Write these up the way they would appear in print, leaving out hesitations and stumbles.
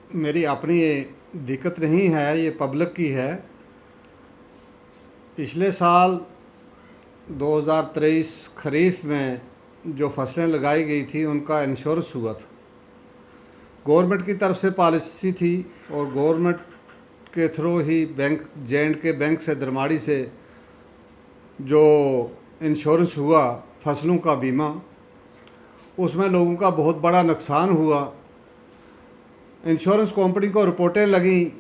मेरी अपनी दिक्कत नहीं है, ये पब्लिक की है। पिछले साल 2023 खरीफ में जो फसलें लगाई गई थी उनका इंश्योरेंस हुआ था। गवर्नमेंट की तरफ से पॉलिसी थी और गवर्नमेंट के थ्रू ही बैंक J&K बैंक से दरमाड़ी से जो इंश्योरेंस हुआ फसलों का बीमा, उसमें लोगों का बहुत बड़ा नुकसान हुआ। इंश्योरेंस कंपनी को रिपोर्टें लगी।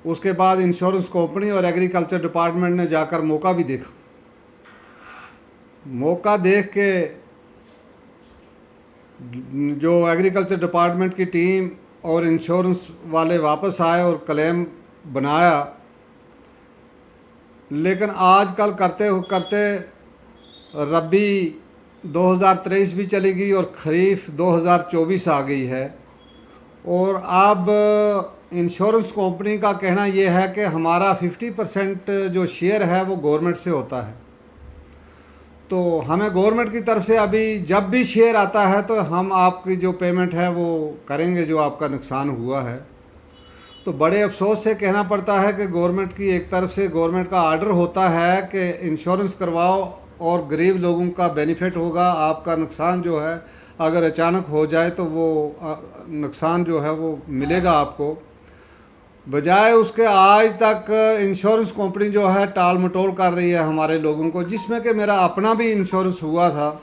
उसके बाद इंश्योरेंस कंपनी और एग्रीकल्चर डिपार्टमेंट ने जाकर मौका भी देखा। मौका देख के जो एग्रीकल्चर डिपार्टमेंट की टीम और इंश्योरेंस वाले वापस आए और क्लेम बनाया। लेकिन आजकल करते करते रबी 2023 भी चली गई और ख़रीफ 2024 आ गई है। और अब इंश्योरेंस कंपनी का कहना यह है कि हमारा 50% जो शेयर है वो गवर्नमेंट से होता है। तो हमें गवर्नमेंट की तरफ से अभी जब भी शेयर आता है तो हम आपकी जो पेमेंट है वो करेंगे जो आपका नुकसान हुआ है। तो बड़े अफसोस से कहना पड़ता है कि गवर्नमेंट की एक तरफ से गवर्नमेंट का आर्डर होता है कि इंश्योरेंस करवाओ और गरीब लोगों का बेनिफिट होगा। आपका नुकसान जो है अगर अचानक हो जाए तो वो नुकसान जो है वो मिलेगा आपको। बजाय उसके आज तक इंश्योरेंस कंपनी जो है टाल मटोल कर रही है हमारे लोगों को, जिसमें कि मेरा अपना भी इंश्योरेंस हुआ था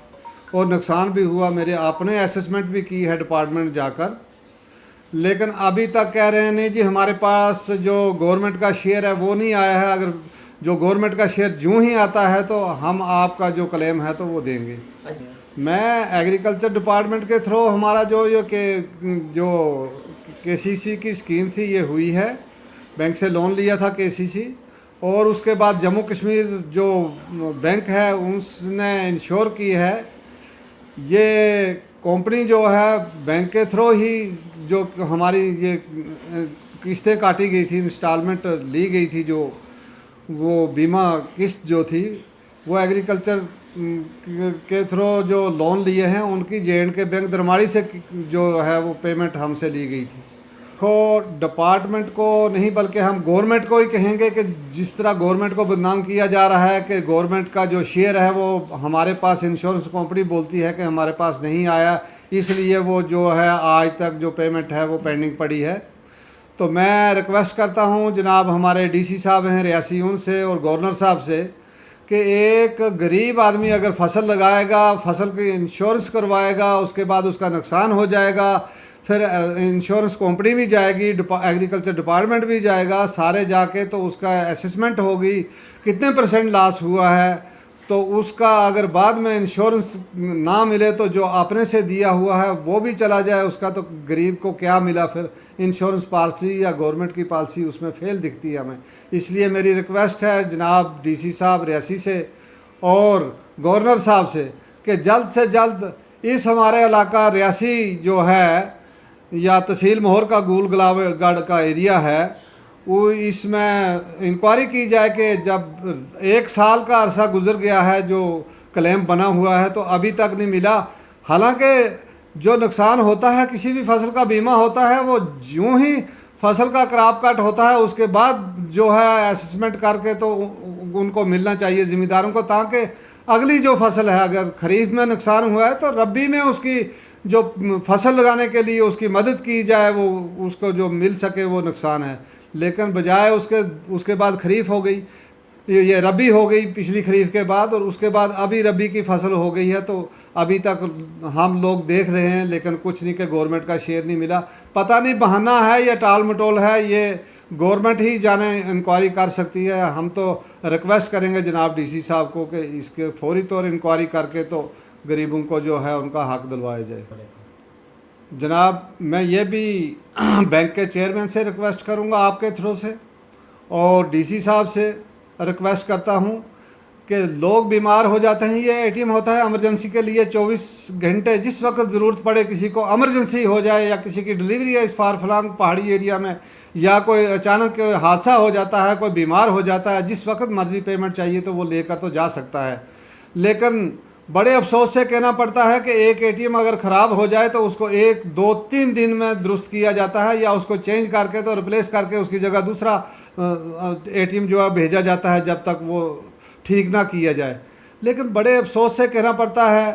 और नुकसान भी हुआ। मेरे अपने असेसमेंट भी की है डिपार्टमेंट जाकर, लेकिन अभी तक कह रहे हैं नहीं जी हमारे पास जो गवर्नमेंट का शेयर है वो नहीं आया है। अगर जो गवर्नमेंट का शेयर यूँ ही आता है तो हम आपका जो क्लेम है तो वो देंगे। मैं एग्रीकल्चर डिपार्टमेंट के थ्रू हमारा जो KCC की स्कीम थी ये हुई है। बैंक से लोन लिया था KCC, और उसके बाद जम्मू कश्मीर जो बैंक है उसने इंश्योर की है। ये कंपनी जो है बैंक के थ्रू ही जो हमारी ये किस्तें काटी गई थी, इंस्टॉलमेंट ली गई थी, जो वो बीमा किस्त जो थी वो एग्रीकल्चर के थ्रू जो लोन लिए हैं उनकी J&K बैंक दरमाड़ी से जो है वो पेमेंट हमसे ली गई थी। तो डिपार्टमेंट को नहीं बल्कि हम गवर्नमेंट को ही कहेंगे कि जिस तरह गवर्नमेंट को बदनाम किया जा रहा है कि गवर्नमेंट का जो शेयर है वो हमारे पास इंश्योरेंस कंपनी बोलती है कि हमारे पास नहीं आया, इसलिए वो जो है आज तक जो पेमेंट है वो पेंडिंग पड़ी है। तो मैं रिक्वेस्ट करता हूँ जनाब हमारे DC साहब हैं रियासी, उनसे और गवर्नर साहब से कि एक गरीब आदमी अगर फसल लगाएगा, फसल की इंश्योरेंस करवाएगा, उसके बाद उसका नुकसान हो जाएगा, फिर इंश्योरेंस कंपनी भी जाएगी, एग्रीकल्चर डिपार्टमेंट भी जाएगा, सारे जाके तो उसका असेसमेंट होगी कितने % लॉस हुआ है। तो उसका अगर बाद में इंश्योरेंस ना मिले तो जो अपने से दिया हुआ है वो भी चला जाए, उसका तो गरीब को क्या मिला। फिर इंश्योरेंस पॉलिसी या गवर्नमेंट की पॉलिसी उसमें फेल दिखती है हमें। इसलिए मेरी रिक्वेस्ट है जनाब DC साहब रियासी से और गवर्नर साहब से कि जल्द से जल्द इस हमारे इलाका रियासी जो है या तहसील मोहर का गूल गुलाबगढ़ का एरिया है वो इसमें इंक्वायरी की जाए कि जब 1 साल का अरसा गुजर गया है जो क्लेम बना हुआ है तो अभी तक नहीं मिला। हालांकि जो नुकसान होता है किसी भी फसल का बीमा होता है वो यूँ ही फसल का क्रॉप कट होता है उसके बाद जो है असेसमेंट करके तो उनको मिलना चाहिए ज़िम्मेदारों को, ताकि अगली जो फसल है अगर खरीफ में नुकसान हुआ है तो रबी में उसकी जो फसल लगाने के लिए उसकी मदद की जाए, वो उसको जो मिल सके वो नुकसान है। लेकिन बजाय उसके बाद खरीफ हो गई, ये रबी हो गई पिछली खरीफ के बाद, और उसके बाद अभी रबी की फसल हो गई है। तो अभी तक हम लोग देख रहे हैं लेकिन कुछ नहीं कि गवर्नमेंट का शेयर नहीं मिला। पता नहीं बहाना है या टाल मटोल है, ये गवर्नमेंट ही जाने इंक्वायरी कर सकती है। हम तो रिक्वेस्ट करेंगे जनाब DC साहब को कि इसके फौरी तौर इंक्वायरी करके तो गरीबों को जो है उनका हक दिलवाया जाए। जनाब मैं ये भी बैंक के चेयरमैन से रिक्वेस्ट करूंगा आपके थ्रू से, और DC साहब से रिक्वेस्ट करता हूं कि लोग बीमार हो जाते हैं। ये ATM होता है इमरजेंसी के लिए 24 घंटे, जिस वक्त ज़रूरत पड़े, किसी को इमरजेंसी हो जाए या किसी की डिलीवरी है इस फार फलांग पहाड़ी एरिया में, या कोई अचानक हादसा हो जाता है, कोई बीमार हो जाता है, जिस वक्त मर्जी पेमेंट चाहिए तो वो लेकर तो जा सकता है। लेकिन बड़े अफसोस से कहना पड़ता है कि एक एटीएम अगर ख़राब हो जाए तो उसको 1, 2, 3 दिन में दुरुस्त किया जाता है, या उसको चेंज करके तो रिप्लेस करके उसकी जगह दूसरा एटीएम जो है भेजा जाता है जब तक वो ठीक ना किया जाए। लेकिन बड़े अफसोस से कहना पड़ता है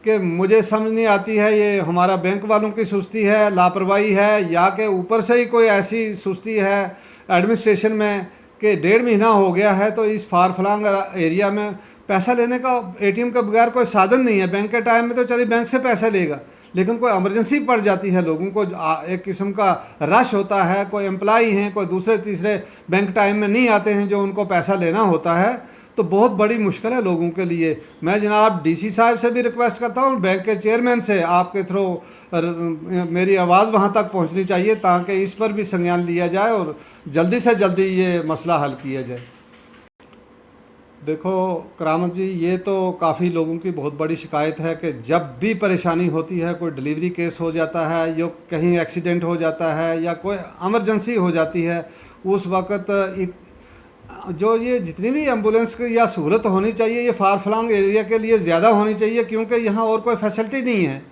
कि मुझे समझ नहीं आती है ये हमारा बैंक वालों की सुस्ती है, लापरवाही है, या कि ऊपर से ही कोई ऐसी सुस्ती है एडमिनिस्ट्रेशन में कि 1.5 महीना हो गया है तो इस फार फलांग एरिया में पैसा लेने का एटीएम के बगैर कोई साधन नहीं है। बैंक के टाइम में तो चलिए बैंक से पैसा लेगा, लेकिन कोई इमरजेंसी पड़ जाती है, लोगों को एक किस्म का रश होता है, कोई एम्प्लॉई हैं, कोई दूसरे तीसरे बैंक टाइम में नहीं आते हैं जो उनको पैसा लेना होता है, तो बहुत बड़ी मुश्किल है लोगों के लिए। मैं जनाब डीसी साहब से भी रिक्वेस्ट करता हूँ, बैंक के चेयरमैन से आपके थ्रू मेरी आवाज़ वहाँ तक पहुँचनी चाहिए ताकि इस पर भी संज्ञान लिया जाए और जल्दी से जल्दी ये मसला हल किया जाए। देखो करामत जी, ये तो काफ़ी लोगों की बहुत बड़ी शिकायत है कि जब भी परेशानी होती है, कोई डिलीवरी केस हो जाता है, या कहीं एक्सीडेंट हो जाता है, या कोई इमरजेंसी हो जाती है, उस वक्त जो ये जितनी भी एम्बुलेंस की या सहूलत होनी चाहिए ये फार फलांग एरिया के लिए ज़्यादा होनी चाहिए, क्योंकि यहाँ और कोई फैसिलिटी नहीं है,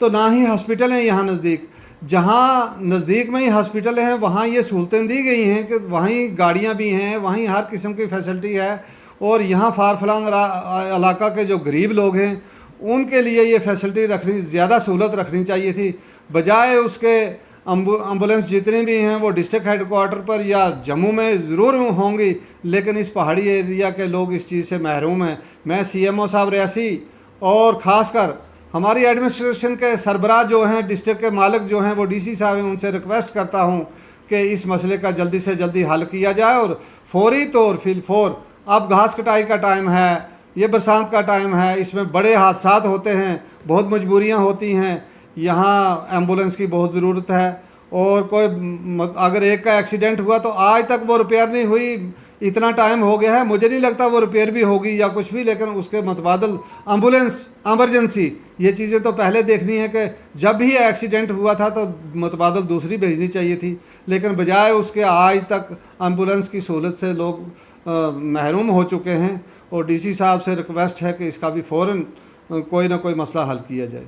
तो ना ही हॉस्पिटल हैं यहाँ नज़दीक। जहाँ नज़दीक में ही हॉस्पिटल हैं वहाँ ये सहूलतें दी गई हैं कि वहीं गाड़ियाँ भी हैं, वहीं हर किस्म की फैसिलिटी है, और यहाँ फार फलांग इलाका के जो गरीब लोग हैं उनके लिए ये फैसिलिटी रखनी, ज़्यादा सहूलत रखनी चाहिए थी, बजाय उसके एम्बुलेंस जितने भी हैं वो डिस्ट्रिक्ट हेडकोार्टर पर या जम्मू में ज़रूर होंगी, लेकिन इस पहाड़ी एरिया के लोग इस चीज़ से महरूम हैं। मैं सीएमओ साहब रियासी और ख़ासकर हमारी एडमिनिस्ट्रेशन के सरबराह जो हैं, डिस्ट्रिक्ट के मालिक जो हैं वो डीसी साहब हैं, उनसे रिक्वेस्ट करता हूँ कि इस मसले का जल्दी से जल्दी हल किया जाए और फौरी तौर फिलफौर। अब घास कटाई का टाइम है, ये बरसात का टाइम है, इसमें बड़े हादसात होते हैं, बहुत मजबूरियां होती हैं, यहाँ एम्बुलेंस की बहुत ज़रूरत है। और कोई अगर एक का एक्सीडेंट हुआ तो आज तक वो रिपेयर नहीं हुई, इतना टाइम हो गया है, मुझे नहीं लगता वो रिपेयर भी होगी या कुछ भी, लेकिन उसके मतबादल एम्बुलेंस एमरजेंसी ये चीज़ें तो पहले देखनी है कि जब भी एक्सीडेंट हुआ था तो मतबादल दूसरी भेजनी चाहिए थी, लेकिन बजाय उसके आज तक एम्बुलेंस की सहूलत से लोग महरूम हो चुके हैं। और डीसी साहब से रिक्वेस्ट है कि इसका भी फ़ौरन कोई ना कोई मसला हल किया जाए।